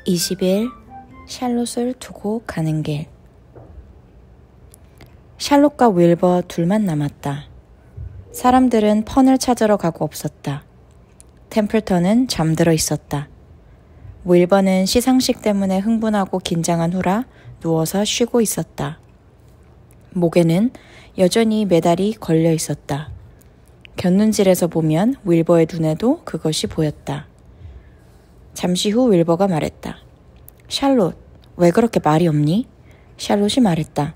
20일 샬롯을 두고 가는 길. 샬롯과 윌버 둘만 남았다. 사람들은 펀을 찾으러 가고 없었다. 템플턴은 잠들어 있었다. 윌버는 시상식 때문에 흥분하고 긴장한 후라 누워서 쉬고 있었다. 목에는 여전히 메달이 걸려 있었다. 곁눈질에서 보면 윌버의 눈에도 그것이 보였다. 잠시 후 윌버가 말했다. 샬롯, 왜 그렇게 말이 없니? 샬롯이 말했다.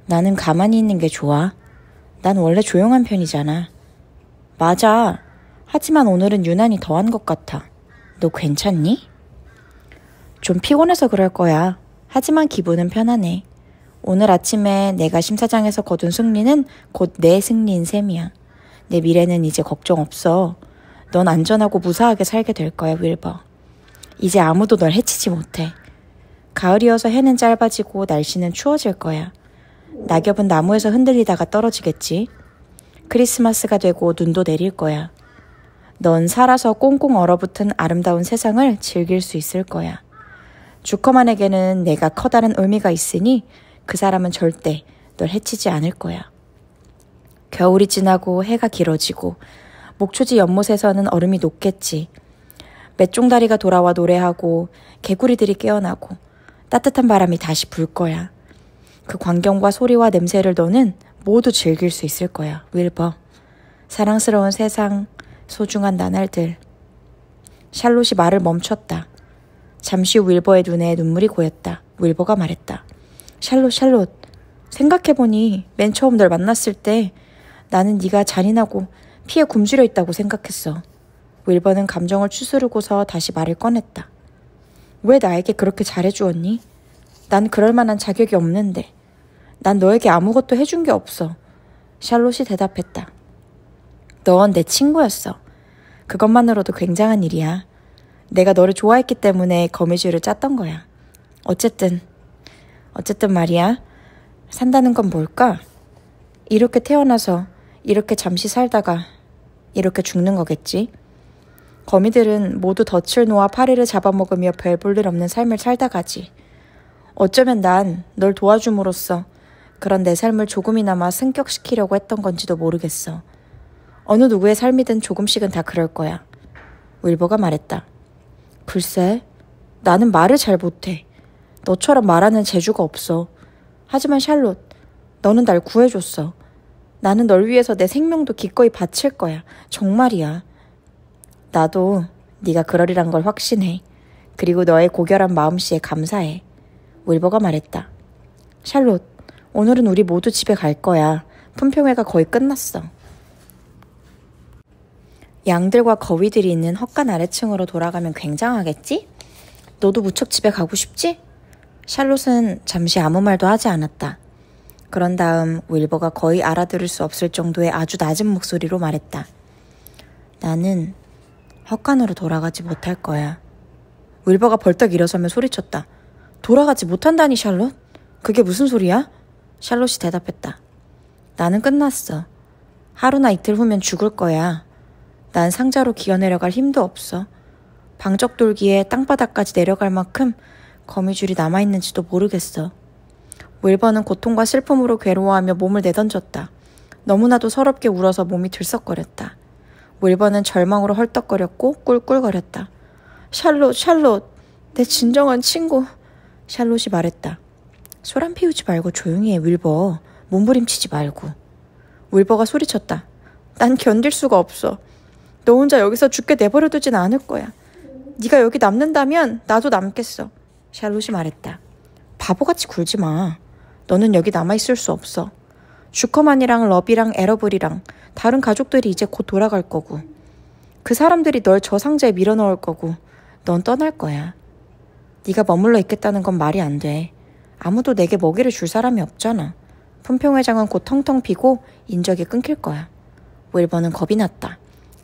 나는 가만히 있는 게 좋아. 난 원래 조용한 편이잖아. 맞아. 하지만 오늘은 유난히 더한 것 같아. 너 괜찮니? 좀 피곤해서 그럴 거야. 하지만 기분은 편하네. 오늘 아침에 내가 심사장에서 거둔 승리는 곧 내 승리인 셈이야. 내 미래는 이제 걱정 없어. 넌 안전하고 무사하게 살게 될 거야, 윌버. 이제 아무도 널 해치지 못해. 가을이어서 해는 짧아지고 날씨는 추워질 거야. 낙엽은 나무에서 흔들리다가 떨어지겠지. 크리스마스가 되고 눈도 내릴 거야. 넌 살아서 꽁꽁 얼어붙은 아름다운 세상을 즐길 수 있을 거야. 주커만에게는 내가 커다란 의미가 있으니 그 사람은 절대 널 해치지 않을 거야. 겨울이 지나고 해가 길어지고 목초지 연못에서는 얼음이 녹겠지. 맷종다리가 돌아와 노래하고 개구리들이 깨어나고 따뜻한 바람이 다시 불 거야. 그 광경과 소리와 냄새를 너는 모두 즐길 수 있을 거야, 윌버. 사랑스러운 세상, 소중한 나날들. 샬롯이 말을 멈췄다. 잠시 후 윌버의 눈에 눈물이 고였다. 윌버가 말했다. 샬롯, 생각해보니 맨 처음 널 만났을 때 나는 네가 잔인하고 피에 굶주려 있다고 생각했어. 윌버는 감정을 추스르고서 다시 말을 꺼냈다. 왜 나에게 그렇게 잘해주었니? 난 그럴 만한 자격이 없는데. 난 너에게 아무것도 해준 게 없어. 샬롯이 대답했다. 넌 내 친구였어. 그것만으로도 굉장한 일이야. 내가 너를 좋아했기 때문에 거미줄을 짰던 거야. 어쨌든 말이야. 산다는 건 뭘까? 이렇게 태어나서 이렇게 잠시 살다가 이렇게 죽는 거겠지. 거미들은 모두 덫을 놓아 파리를 잡아먹으며 별 볼 일 없는 삶을 살다 가지. 어쩌면 난 널 도와줌으로써 그런 내 삶을 조금이나마 승격시키려고 했던 건지도 모르겠어. 어느 누구의 삶이든 조금씩은 다 그럴 거야. 윌버가 말했다. 글쎄, 나는 말을 잘 못해. 너처럼 말하는 재주가 없어. 하지만 샬롯, 너는 날 구해줬어. 나는 널 위해서 내 생명도 기꺼이 바칠 거야. 정말이야. 나도 네가 그러리란 걸 확신해. 그리고 너의 고결한 마음씨에 감사해. 윌버가 말했다. 샬롯, 오늘은 우리 모두 집에 갈 거야. 품평회가 거의 끝났어. 양들과 거위들이 있는 헛간 아래층으로 돌아가면 굉장하겠지? 너도 무척 집에 가고 싶지? 샬롯은 잠시 아무 말도 하지 않았다. 그런 다음 윌버가 거의 알아들을 수 없을 정도의 아주 낮은 목소리로 말했다. 나는 헛간으로 돌아가지 못할 거야. 윌버가 벌떡 일어서며 소리쳤다. 돌아가지 못한다니, 샬롯? 그게 무슨 소리야? 샬롯이 대답했다. 나는 끝났어. 하루나 이틀 후면 죽을 거야. 난 상자로 기어내려갈 힘도 없어. 방적 돌기에 땅바닥까지 내려갈 만큼 거미줄이 남아있는지도 모르겠어. 윌버는 고통과 슬픔으로 괴로워하며 몸을 내던졌다. 너무나도 서럽게 울어서 몸이 들썩거렸다. 윌버는 절망으로 헐떡거렸고 꿀꿀거렸다. 샬롯, 내 진정한 친구. 샬롯이 말했다. 소란 피우지 말고 조용히 해, 윌버. 몸부림치지 말고. 윌버가 소리쳤다. 난 견딜 수가 없어. 너 혼자 여기서 죽게 내버려두진 않을 거야. 네가 여기 남는다면 나도 남겠어. 샬롯이 말했다. 바보같이 굴지 마. 너는 여기 남아있을 수 없어. 주커만이랑 러비랑 에러블이랑 다른 가족들이 이제 곧 돌아갈 거고 그 사람들이 널 저 상자에 밀어넣을 거고 넌 떠날 거야. 네가 머물러 있겠다는 건 말이 안 돼. 아무도 내게 먹이를 줄 사람이 없잖아. 품평회장은 곧 텅텅 비고 인적이 끊길 거야. 윌버는 겁이 났다.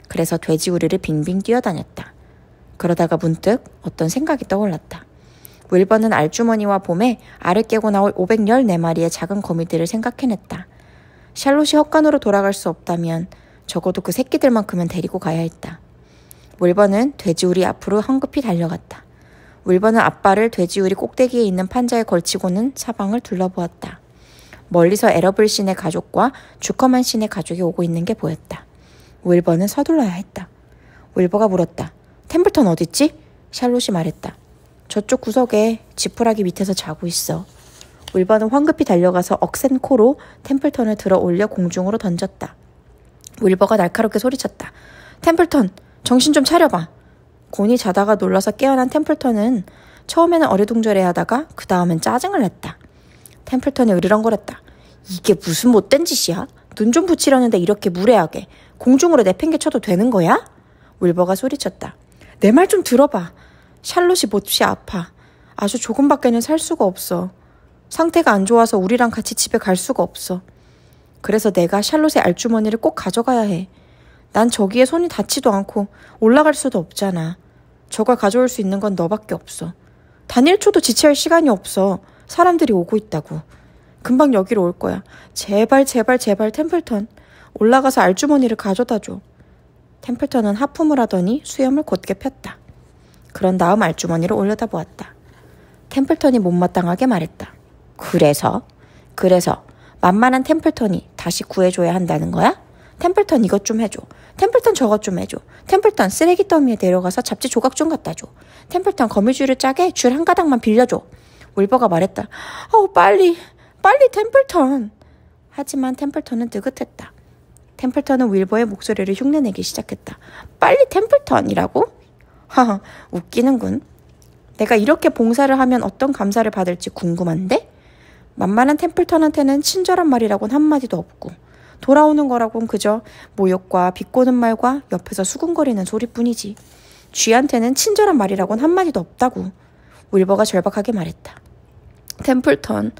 그래서 돼지우리를 빙빙 뛰어다녔다. 그러다가 문득 어떤 생각이 떠올랐다. 윌버는 알주머니와 봄에 알을 깨고 나올 514마리의 작은 거미들을 생각해냈다. 샬롯이 헛간으로 돌아갈 수 없다면 적어도 그 새끼들만큼은 데리고 가야 했다. 윌버는 돼지우리 앞으로 황급히 달려갔다. 윌버는 앞발을 돼지우리 꼭대기에 있는 판자에 걸치고는 사방을 둘러보았다. 멀리서 에러블 씨네 가족과 주커만 씨네 가족이 오고 있는 게 보였다. 윌버는 서둘러야 했다. 윌버가 물었다. 템플턴 어딨지? 샬롯이 말했다. 저쪽 구석에 지푸라기 밑에서 자고 있어. 윌버는 황급히 달려가서 억센 코로 템플턴을 들어 올려 공중으로 던졌다. 윌버가 날카롭게 소리쳤다. 템플턴, 정신 좀 차려봐. 곤히 자다가 놀라서 깨어난 템플턴은 처음에는 어리둥절해하다가 그 다음엔 짜증을 냈다. 템플턴이 으르렁거렸다. 이게 무슨 못된 짓이야? 눈 좀 붙이려는데 이렇게 무례하게 공중으로 내팽개쳐도 되는 거야? 윌버가 소리쳤다. 내 말 좀 들어봐. 샬롯이 몹시 아파. 아주 조금밖에는 살 수가 없어. 상태가 안 좋아서 우리랑 같이 집에 갈 수가 없어. 그래서 내가 샬롯의 알주머니를 꼭 가져가야 해. 난 저기에 손이 닿지도 않고 올라갈 수도 없잖아. 저걸 가져올 수 있는 건 너밖에 없어. 단 1초도 지체할 시간이 없어. 사람들이 오고 있다고. 금방 여기로 올 거야. 제발 제발 제발 템플턴. 올라가서 알주머니를 가져다줘. 템플턴은 하품을 하더니 수염을 곧게 폈다. 그런 다음 알주머니를 올려다보았다. 템플턴이 못마땅하게 말했다. 그래서 만만한 템플턴이 다시 구해줘야 한다는 거야? 템플턴 이것 좀 해줘. 템플턴 저것 좀 해줘. 템플턴 쓰레기 더미에 내려가서 잡지 조각 좀 갖다 줘. 템플턴 거미줄을 짜게 줄 한 가닥만 빌려줘. 윌버가 말했다. 빨리 템플턴. 하지만 템플턴은 느긋했다. 템플턴은 윌버의 목소리를 흉내내기 시작했다. 빨리 템플턴이라고? 하하, 웃기는군. 내가 이렇게 봉사를 하면 어떤 감사를 받을지 궁금한데? 만만한 템플턴한테는 친절한 말이라곤 한마디도 없고 돌아오는 거라곤 그저 모욕과 비꼬는 말과 옆에서 수군거리는 소리뿐이지. 쥐한테는 친절한 말이라곤 한마디도 없다고. 윌버가 절박하게 말했다. 템플턴,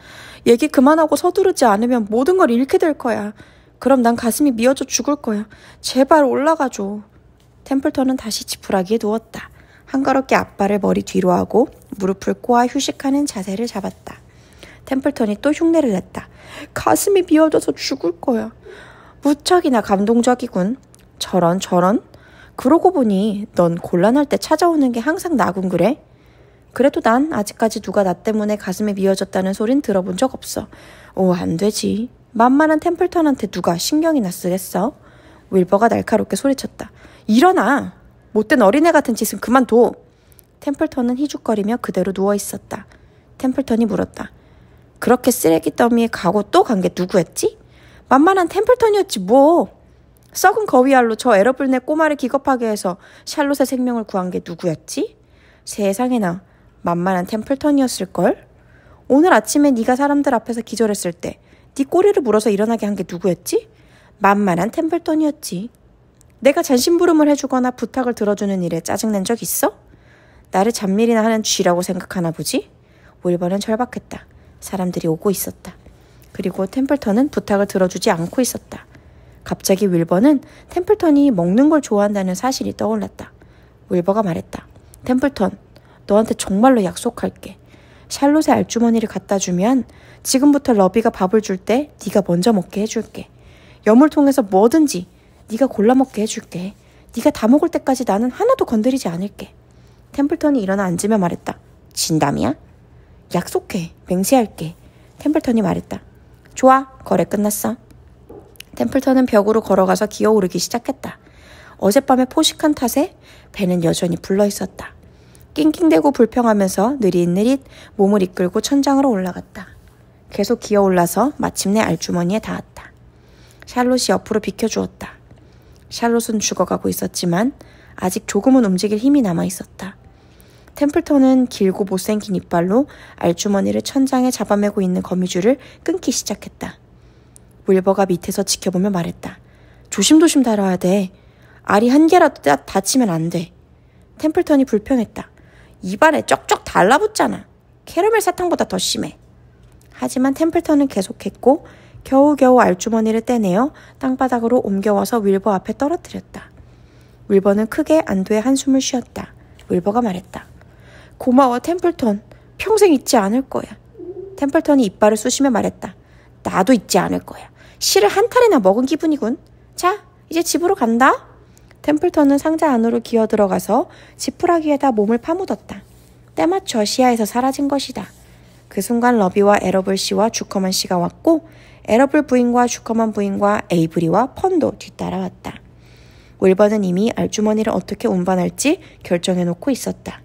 얘기 그만하고 서두르지 않으면 모든 걸 잃게 될 거야. 그럼 난 가슴이 미어져 죽을 거야. 제발 올라가줘. 템플턴은 다시 지푸라기에 누웠다. 한가롭게 앞발을 머리 뒤로 하고 무릎을 꼬아 휴식하는 자세를 잡았다. 템플턴이 또 흉내를 냈다. 가슴이 미어져서 죽을 거야. 무척이나 감동적이군. 저런. 그러고 보니 넌 곤란할 때 찾아오는 게 항상 나군 그래? 그래도 난 아직까지 누가 나 때문에 가슴이 미어졌다는 소린 들어본 적 없어. 안 되지. 만만한 템플턴한테 누가 신경이나 쓰겠어? 윌버가 날카롭게 소리쳤다. 일어나! 못된 어린애 같은 짓은 그만둬! 템플턴은 희죽거리며 그대로 누워있었다. 템플턴이 물었다. 그렇게 쓰레기 더미에 가고 또 간 게 누구였지? 만만한 템플턴이었지 뭐. 썩은 거위알로 저 에러블네 꼬마를 기겁하게 해서 샬롯의 생명을 구한 게 누구였지? 세상에나 만만한 템플턴이었을걸? 오늘 아침에 네가 사람들 앞에서 기절했을 때 네 꼬리를 물어서 일어나게 한 게 누구였지? 만만한 템플턴이었지. 내가 잔심부름을 해주거나 부탁을 들어주는 일에 짜증낸 적 있어? 나를 잡일이나 하는 쥐라고 생각하나 보지? 윌버는 절박했다. 사람들이 오고 있었다. 그리고 템플턴은 부탁을 들어주지 않고 있었다. 갑자기 윌버는 템플턴이 먹는 걸 좋아한다는 사실이 떠올랐다. 윌버가 말했다. 템플턴, 너한테 정말로 약속할게. 샬롯의 알주머니를 갖다 주면 지금부터 러비가 밥을 줄 때 네가 먼저 먹게 해줄게. 여물통에서 뭐든지 네가 골라 먹게 해줄게. 네가 다 먹을 때까지 나는 하나도 건드리지 않을게. 템플턴이 일어나 앉으며 말했다. 진담이야? 약속해. 맹세할게. 템플턴이 말했다. 좋아. 거래 끝났어. 템플턴은 벽으로 걸어가서 기어오르기 시작했다. 어젯밤에 포식한 탓에 배는 여전히 불러있었다. 낑낑대고 불평하면서 느릿느릿 몸을 이끌고 천장으로 올라갔다. 계속 기어올라서 마침내 알주머니에 닿았다. 샬롯이 옆으로 비켜주었다. 샬롯은 죽어가고 있었지만 아직 조금은 움직일 힘이 남아있었다. 템플턴은 길고 못생긴 이빨로 알주머니를 천장에 잡아매고 있는 거미줄을 끊기 시작했다. 윌버가 밑에서 지켜보며 말했다. 조심조심 다뤄야 돼. 알이 한 개라도 다치면 안 돼. 템플턴이 불평했다. 입안에 쩍쩍 달라붙잖아. 캐러멜 사탕보다 더 심해. 하지만 템플턴은 계속했고 겨우겨우 알주머니를 떼내어 땅바닥으로 옮겨와서 윌버 앞에 떨어뜨렸다. 윌버는 크게 안도의 한숨을 쉬었다. 윌버가 말했다. 고마워 템플턴. 평생 잊지 않을 거야. 템플턴이 이빨을 쑤시며 말했다. 나도 잊지 않을 거야. 실을 한 탈이나 먹은 기분이군. 자, 이제 집으로 간다. 템플턴은 상자 안으로 기어들어가서 지푸라기에다 몸을 파묻었다. 때맞춰 시야에서 사라진 것이다. 그 순간 러비와 에러블 씨와 주커만 씨가 왔고 에러블 부인과 주커만 부인과 에이브리와 펀도 뒤따라왔다. 윌버는 이미 알주머니를 어떻게 운반할지 결정해놓고 있었다.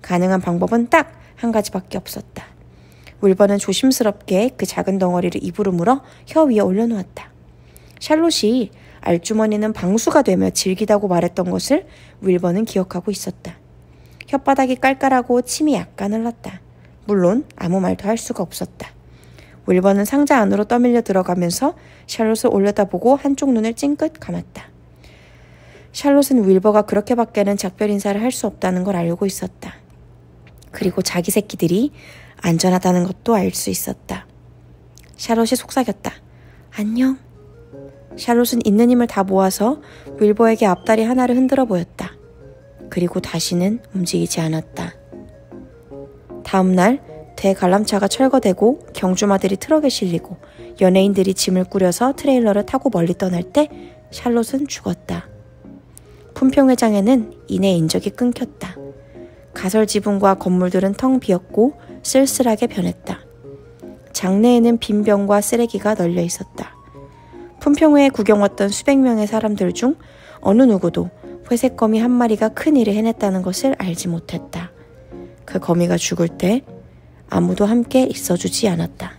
가능한 방법은 딱 한 가지밖에 없었다. 윌버는 조심스럽게 그 작은 덩어리를 입으로 물어 혀 위에 올려놓았다. 샬롯이 알주머니는 방수가 되며 질기다고 말했던 것을 윌버는 기억하고 있었다. 혓바닥이 깔깔하고 침이 약간 흘렀다. 물론 아무 말도 할 수가 없었다. 윌버는 상자 안으로 떠밀려 들어가면서 샬롯을 올려다보고 한쪽 눈을 찡긋 감았다. 샬롯은 윌버가 그렇게밖에는 작별 인사를 할 수 없다는 걸 알고 있었다. 그리고 자기 새끼들이 안전하다는 것도 알 수 있었다. 샬롯이 속삭였다. 안녕. 샬롯은 있는 힘을 다 모아서 윌버에게 앞다리 하나를 흔들어 보였다. 그리고 다시는 움직이지 않았다. 다음 날 대관람차가 철거되고 경주마들이 트럭에 실리고 연예인들이 짐을 꾸려서 트레일러를 타고 멀리 떠날 때 샬롯은 죽었다. 품평회장에는 이내 인적이 끊겼다. 가설 지붕과 건물들은 텅 비었고 쓸쓸하게 변했다. 장내에는 빈 병과 쓰레기가 널려 있었다. 품평회에 구경 왔던 수백 명의 사람들 중 어느 누구도 회색 거미 한 마리가 큰 일을 해냈다는 것을 알지 못했다. 그 거미가 죽을 때 아무도 함께 있어주지 않았다.